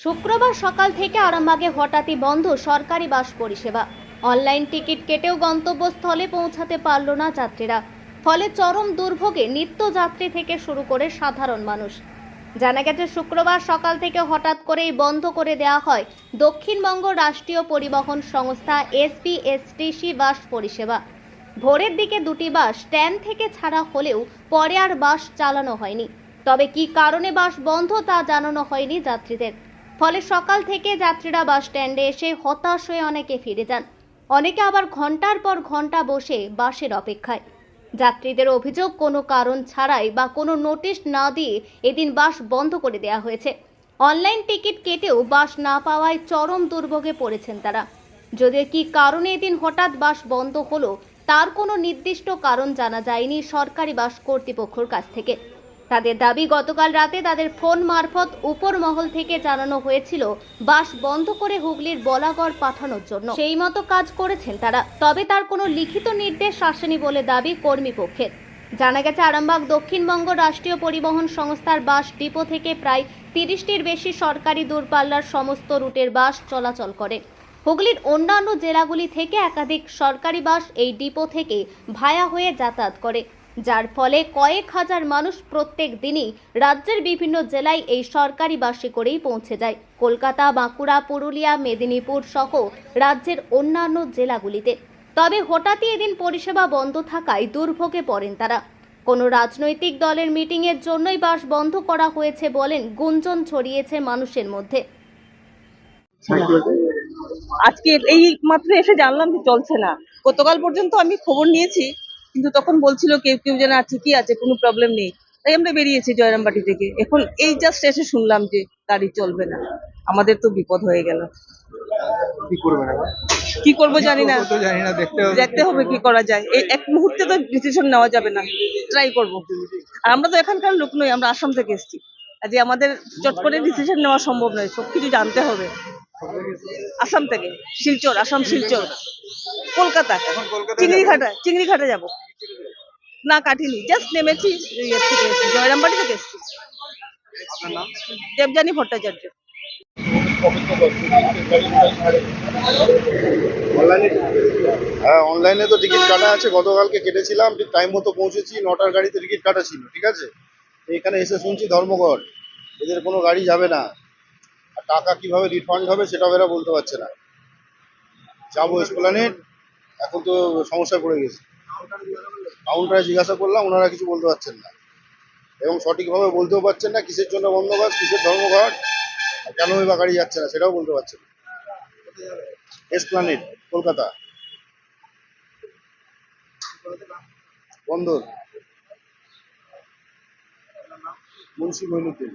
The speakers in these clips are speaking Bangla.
শুক্রবার সকাল থেকে আরামবাগে হঠাৎই বন্ধ সরকারি বাস পরিষেবা। অনলাইন টিকিট কেটেও গন্তব্যস্থলে পৌঁছাতে পারল না যাত্রীরা। ফলে চরম দুর্ভোগে নিত্যযাত্রী থেকে শুরু করে সাধারণ মানুষ। জানা গেছে শুক্রবার সকাল থেকে হঠাৎ করেই বন্ধ করে দেওয়া হয় দক্ষিণবঙ্গ রাষ্ট্রীয় পরিবহন সংস্থা এসবিএসটিসি বাস পরিষেবা। ভোরের দিকে দুটি বাস স্ট্যান্ড থেকে ছাড়া হলেও পরে আর বাস চালানো হয়নি। তবে কী কারণে বাস বন্ধ তা জানানো হয়নি যাত্রীদের। ফলে সকাল থেকে যাত্রীরা বাস স্ট্যান্ডে এসে হতাশ হয়ে অনেকে ফিরে যান, অনেকে আবার ঘন্টার পর ঘন্টা বসে বাসের অপেক্ষায়। যাত্রীদের অভিযোগ, কোনো কারণ ছাড়াই বা কোনো নোটিশ না দিয়ে এদিন বাস বন্ধ করে দেওয়া হয়েছে। অনলাইন টিকিট কেটেও বাস না পাওয়ায় চরম দুর্ভোগে পড়েছেন তারা। যদিও কী কারণে এদিন হঠাৎ বাস বন্ধ হলো তার কোনো নির্দিষ্ট কারণ জানা যায়নি সরকারি বাস কর্তৃপক্ষের কাছ থেকে। তাদের দাবি, গতকাল রাতে তাদের ফোন মারফত উপর মহল থেকে জানানো হয়েছিল বাস বন্ধ করে হুগলির বলাগড় পাঠানোর জন্য। সেই মতো কাজ করেছেন তারা, তবে তার কোনো লিখিত নির্দেশ আসেনি বলে দাবি কর্মীপক্ষের। জানা গেছে আরামবাগ দক্ষিণবঙ্গ রাষ্ট্রীয় পরিবহন সংস্থার বাস ডিপো থেকে প্রায় 30টির বেশি সরকারি দূরপাল্লার সমস্ত রুটের বাস চলাচল করে। হুগলির অন্যান্য জেলাগুলি থেকে একাধিক সরকারি বাস এই ডিপো থেকে ভায়া হয়ে যাতায়াত করে, যার ফলে কয়েক হাজার মানুষ প্রত্যেক দিনই রাজ্যের বিভিন্ন জেলায় এই সরকারি বাসে করেই পৌঁছে যায়। কলকাতা, বাঁকুড়া, পুরুলিয়া, মেদিনীপুর সহ রাজ্যের অন্যান্য জেলাগুলিতে। তবে হঠাৎই এদিন পরিষেবা বন্ধ থাকায় দুর্ভোগে পড়েন তারা। কোনো রাজনৈতিক দলের মিটিংয়ের জন্যই বাস বন্ধ করা হয়েছে বলেন গুঞ্জন ছড়িয়েছে মানুষের মধ্যে। আজকে এই মাত্র এসে জানলাম যে চলছে না। গতকাল পর্যন্ত আমি খবর নিয়েছি, কিন্তু তখন বলছিল কেউ কেউ যে না ঠিকই আছে, কোনো প্রবলেম নেই। তাই আমরা বেরিয়েছি জয়রামবাটি থেকে। এখন এই জাস্ট এসে শুনলাম যে গাড়ি চলবে না। আমাদের তো বিপদ হয়ে গেল। কি করবো জানি না, দেখতে হবে কি করা যায়। এই এক মুহূর্তে তো ডিসিশন নেওয়া যাবে না, ট্রাই করবো। আর আমরা তো এখানকার লোক নই, আমরা আসাম থেকে এসেছি। আজ আমাদের চট করে ডিসিশন নেওয়া সম্ভব নয়, সবকিছু জানতে হবে। আসাম থেকে শিলচর, আসাম শিলচর, কলকাতা, চিংড়িঘাটা যাব না, কাটিনি, জাস্ট নেমেছি। জয়রামবাটি থেকে এসেছি। দেবযানী ভট্টাচার্য। হ্যাঁ, অনলাইনে তো টিকিট কাটা আছে। গতকালকে কেটেছিলাম, ঠিক টাইম মতো পৌঁছেছি। 9টার গাড়িতে টিকিট কাটা ছিল, ঠিক আছে। এখানে এসে শুনছি ধর্মঘট, এদের কোনো গাড়ি যাবে না। আর টাকা কিভাবে রিফান্ড হবে সেটাও এরা বলতে পারছে না। যাবো এসপ্ল্যানেড, এখন তো সমস্যায় পড়ে গেছি। কাউন্টারে জিজ্ঞাসা করলাম, ওনারা কিছু বলতে পারছেন না এবং সঠিকভাবে বলতেও পারছেন না কিসের জন্য বন্দোবস্ত, কিসের ধর্মঘট, আর কেনই বা গাড়ি যাচ্ছে না সেটাও বলতে পারছেন না। এসপ্ল্যানেড, কলকাতা বন্দর, মুন্সি মইনুদ্দিন।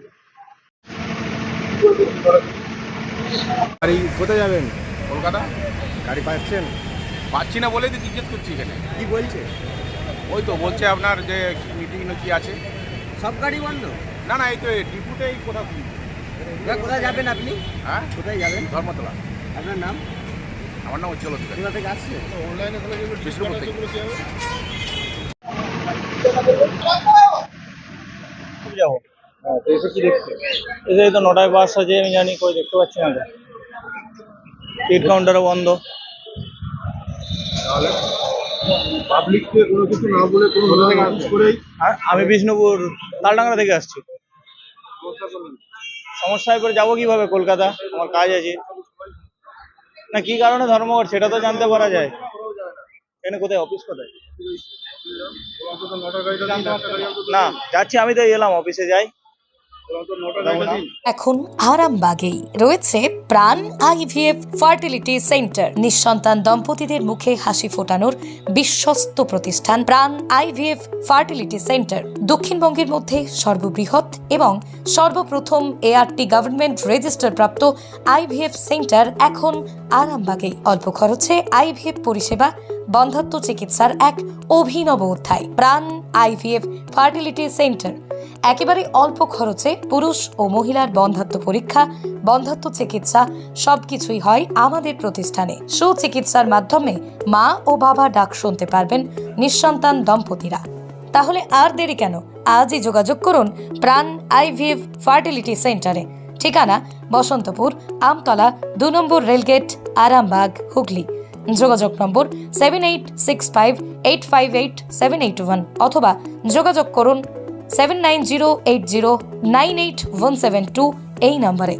গাড়ি কোথায় যাবেন? কলকাতা গাড়ি পাচ্ছেন? পাচ্ছি না বলেই তো জিজ্ঞেস করছি এখানে। কি বলছে? ওই তো বলছে আপনার যে মিটিং কি আছে। সব গাড়ি বন্ধ? না না, এই তো ডিপুতেই কোথাও। কোথায় যাবেন আপনি? হ্যাঁ, কোথায় যাবেন? ধর্মতলা। আপনার নাম? আমার নাম উজ্জ্বল অধিকারী। কোথা থেকে আসছে? অনলাইনে বিষ্ণুপুর থেকে। যাবো। এই তো 9টায় বাস আছে, আমি জানি, কই দেখতে পাচ্ছি না। টিকিট কাউন্টারও বন্ধ। তাহলে পাবলিককে কোনো কিছু না বলে কোনো নোটিশ করেই আমি বিষ্ণুপুর তালডাঙ্গা থেকে আসছি। সমস্যায় পরে যাবো কিভাবে কলকাতা? আমার কাজ আছে। না কি কারণে ধর্মঘট সেটা তো জানতে পারা যায়। এখানে কোথায় অফিস কোথায়? না যাচ্ছি, আমি তো এলাম, অফিসে যাই। এখন আরামবাগেই রয়েছে প্রাণ আইভিএফ ফার্টিলিটি সেন্টার। নিঃসন্তান দম্পতিদের মুখে হাসি ফোটানোর বিশ্বস্ত প্রতিষ্ঠান প্রাণ আইভিএফ ফার্টিলিটি সেন্টার। দক্ষিণবঙ্গের মধ্যে সর্ববৃহৎ এবং সর্বপ্রথম এআরটি গভর্নমেন্ট রেজিস্টার প্রাপ্ত আইভিএফ সেন্টার এখন আরামবাগেই। অল্প খরচে আইভিএফ পরিষেবা, বন্ধ্যাত্ব চিকিৎসার এক অভিনব অধ্যায়। প্রাণ আইভিএফ ফার্টিলিটি সেন্টার একেবারে অল্প খরচে পুরুষ ও মহিলার বন্ধ্যাত্ব পরীক্ষা, বন্ধ্যাত্ব চিকিৎসা সবকিছুই হয় আমাদের প্রতিষ্ঠানে। সুচিকিৎসার মাধ্যমে মা ও বাবা ডাক শুনতে পারবেন নিঃসন্তান দম্পতিরা। তাহলে আর দেরি কেন? আজই যোগাযোগ করুন প্রাণ আইভিএফ ফার্টিলিটি সেন্টারে। ঠিকানা বসন্তপুর, আমতলা, 2 নম্বর রেলগেট, আরামবাগ, হুগলি। যোগাযোগ নম্বর 7865858781 অথবা যোগাযোগ করুন 7908098172 এই নম্বরে।